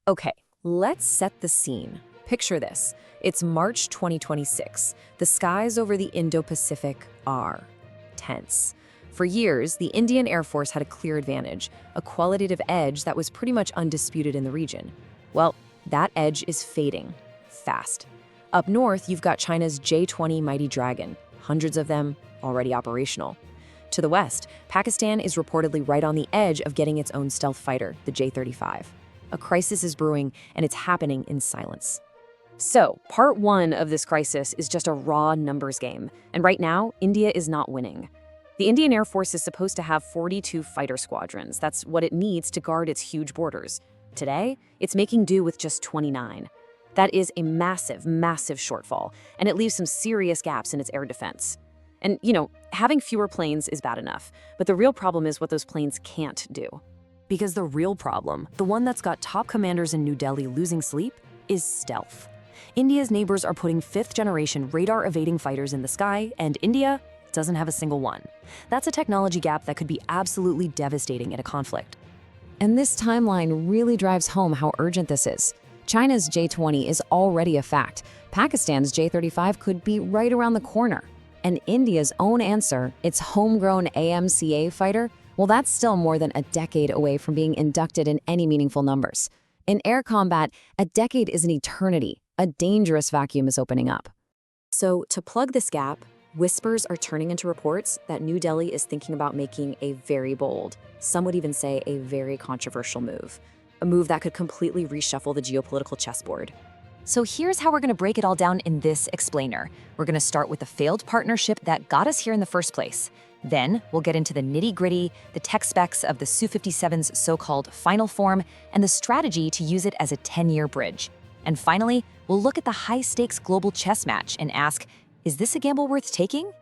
Okay, let's set the scene. Picture this. It's March 2026. The skies over the Indo-Pacific are tense. For years, the Indian Air Force had a clear advantage, a qualitative edge that was pretty much undisputed in the region. Well, that edge is fading fast. Up north, you've got China's J-20 Mighty Dragon, hundreds of them already operational. To the west, Pakistan is reportedly right on the edge of getting its own stealth fighter, the J-35. A crisis is brewing, and it's happening in silence. So, part one of this crisis is just a raw numbers game, and right now, India is not winning. The Indian Air Force is supposed to have 42 fighter squadrons. That's what it needs to guard its huge borders. Today, it's making do with just 29. That is a massive, massive shortfall, and it leaves some serious gaps in its air defense. And, having fewer planes is bad enough, but the real problem is what those planes can't do. Because the real problem, the one that's got top commanders in New Delhi losing sleep, is stealth. India's neighbors are putting fifth-generation radar-evading fighters in the sky, and India doesn't have a single one. That's a technology gap that could be absolutely devastating in a conflict. And this timeline really drives home how urgent this is. China's J-20 is already a fact. Pakistan's J-35 could be right around the corner. And India's own answer, its homegrown AMCA fighter, well, that's still more than a decade away from being inducted in any meaningful numbers. In air combat, a decade is an eternity. A dangerous vacuum is opening up. So, to plug this gap, whispers are turning into reports that New Delhi is thinking about making a very bold, some would even say a very controversial move. A move that could completely reshuffle the geopolitical chessboard. So here's how we're going to break it all down in this explainer. We're going to start with the failed partnership that got us here in the first place. Then we'll get into the nitty-gritty, the tech specs of the Su-57's so-called final form, and the strategy to use it as a 10-year bridge. And finally, we'll look at the high-stakes global chess match and ask, is this a gamble worth taking?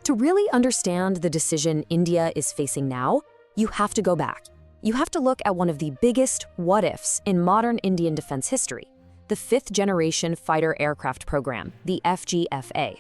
To really understand the decision India is facing now, you have to go back. You have to look at one of the biggest what-ifs in modern Indian defense history, the fifth-generation fighter aircraft program, the FGFA.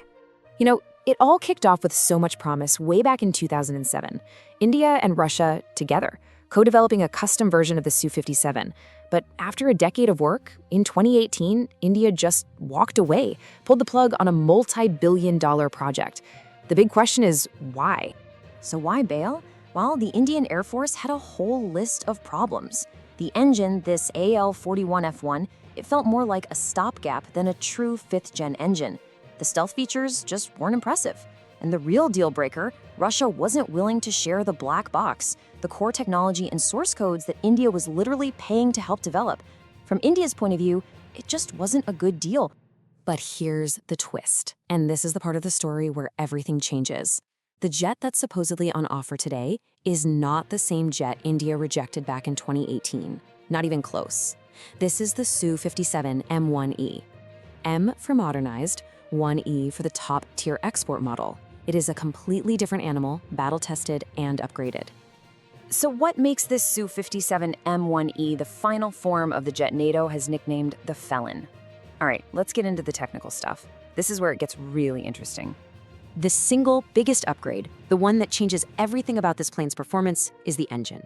It all kicked off with so much promise way back in 2007. India and Russia together, co-developing a custom version of the Su-57. But after a decade of work, in 2018, India just walked away, pulled the plug on a multi-billion-dollar project. The big question is, why? So why bail? Well, the Indian Air Force had a whole list of problems. The engine, this AL-41F1, it felt more like a stopgap than a true fifth-gen engine. The stealth features just weren't impressive. And the real deal breaker, Russia wasn't willing to share the black box, the core technology and source codes that India was literally paying to help develop. From India's point of view, it just wasn't a good deal. But here's the twist, and this is the part of the story where everything changes. The jet that's supposedly on offer today is not the same jet India rejected back in 2018. Not even close. This is the Su-57 M1E. M for modernized, 1E for the top-tier export model. It is a completely different animal, battle-tested and upgraded. So what makes this Su-57 M1E the final form of the jet NATO has nicknamed the Felon? All right, let's get into the technical stuff. This is where it gets really interesting. The single biggest upgrade, the one that changes everything about this plane's performance, is the engine.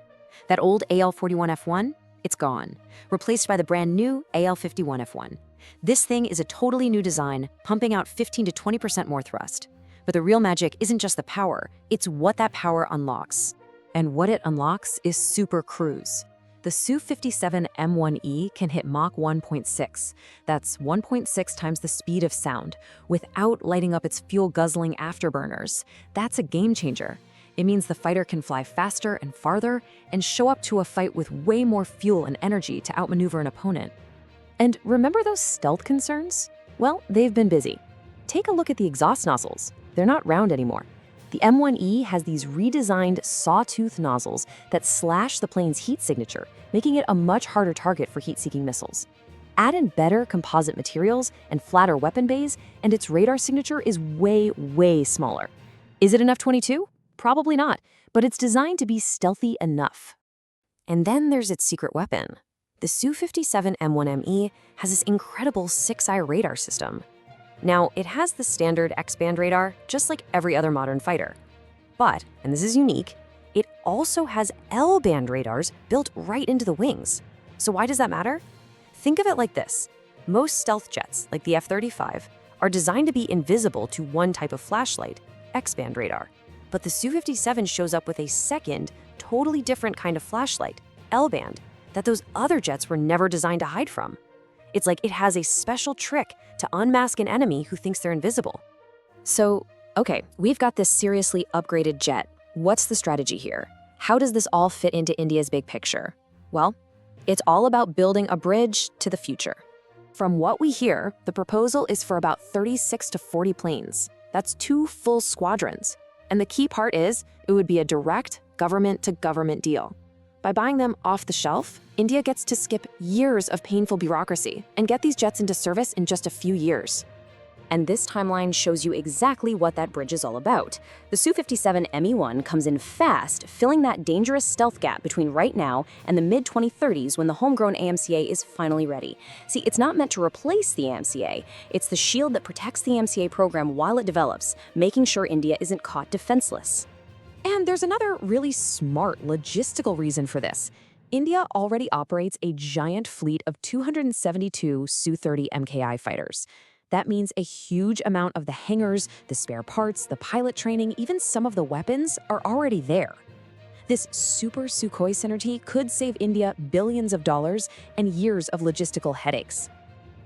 That old AL-41F1, it's gone, replaced by the brand new AL-51F1. This thing is a totally new design, pumping out 15 to 20% more thrust. But the real magic isn't just the power, it's what that power unlocks. And what it unlocks is Supercruise. The Su-57 M1E can hit Mach 1.6. That's 1.6 times the speed of sound, without lighting up its fuel-guzzling afterburners. That's a game changer. It means the fighter can fly faster and farther and show up to a fight with way more fuel and energy to outmaneuver an opponent. And remember those stealth concerns? Well, they've been busy. Take a look at the exhaust nozzles. They're not round anymore. The M1E has these redesigned sawtooth nozzles that slash the plane's heat signature, making it a much harder target for heat-seeking missiles. Add in better composite materials and flatter weapon bays, and its radar signature is way, way smaller. Is it enough 22? Probably not, but it's designed to be stealthy enough. And then there's its secret weapon. The Su-57 M1ME has this incredible 6-eye radar system. Now, it has the standard X-band radar, just like every other modern fighter. But, and this is unique, it also has L-band radars built right into the wings. So why does that matter? Think of it like this. Most stealth jets, like the F-35, are designed to be invisible to one type of flashlight, X-band radar. But the Su-57 shows up with a second, totally different kind of flashlight, L-band, that those other jets were never designed to hide from. It's like it has a special trick to unmask an enemy who thinks they're invisible. So, okay, we've got this seriously upgraded jet. What's the strategy here? How does this all fit into India's big picture? Well, it's all about building a bridge to the future. From what we hear, the proposal is for about 36 to 40 planes. That's 2 full squadrons. And the key part is, it would be a direct government-to-government deal. By buying them off the shelf, India gets to skip years of painful bureaucracy and get these jets into service in just a few years. And this timeline shows you exactly what that bridge is all about. The Su-57 Me-1 comes in fast, filling that dangerous stealth gap between right now and the mid-2030s when the homegrown AMCA is finally ready. See, it's not meant to replace the AMCA. It's the shield that protects the AMCA program while it develops, making sure India isn't caught defenseless. And there's another really smart logistical reason for this. India already operates a giant fleet of 272 Su-30 MKI fighters. That means a huge amount of the hangars, the spare parts, the pilot training, even some of the weapons are already there. This super Sukhoi synergy could save India billions of dollars and years of logistical headaches.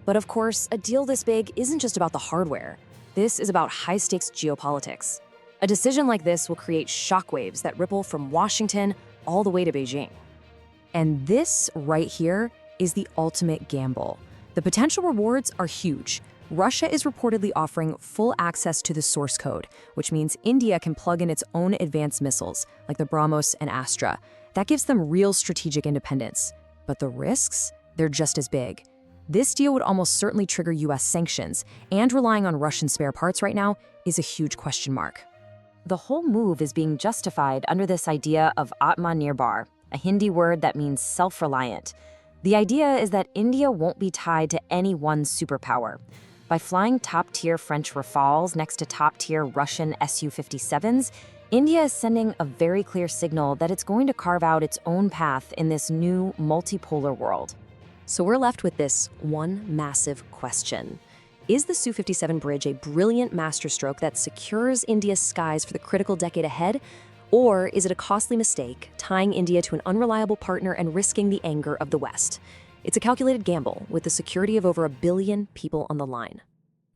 But of course, a deal this big isn't just about the hardware. This is about high-stakes geopolitics. A decision like this will create shockwaves that ripple from Washington all the way to Beijing. And this right here is the ultimate gamble. The potential rewards are huge. Russia is reportedly offering full access to the source code, which means India can plug in its own advanced missiles, like the BrahMos and Astra. That gives them real strategic independence. But the risks? They're just as big. This deal would almost certainly trigger US sanctions, and relying on Russian spare parts right now is a huge question mark. The whole move is being justified under this idea of Aatmanirbhar, a Hindi word that means self-reliant. The idea is that India won't be tied to any one superpower. By flying top-tier French Rafales next to top-tier Russian Su-57s, India is sending a very clear signal that it's going to carve out its own path in this new multipolar world. So we're left with this one massive question. Is the Su-57 bridge a brilliant masterstroke that secures India's skies for the critical decade ahead? Or is it a costly mistake, tying India to an unreliable partner and risking the anger of the West? It's a calculated gamble with the security of over 1 billion people on the line.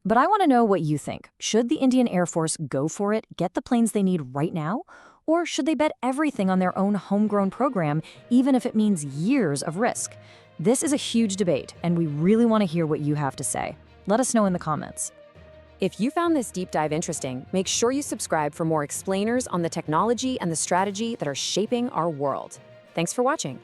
But I want to know what you think. Should the Indian Air Force go for it, get the planes they need right now? Or should they bet everything on their own homegrown program, even if it means years of risk? This is a huge debate, and we really want to hear what you have to say. Let us know in the comments. If you found this deep dive interesting, make sure you subscribe for more explainers on the technology and the strategy that are shaping our world. Thanks for watching.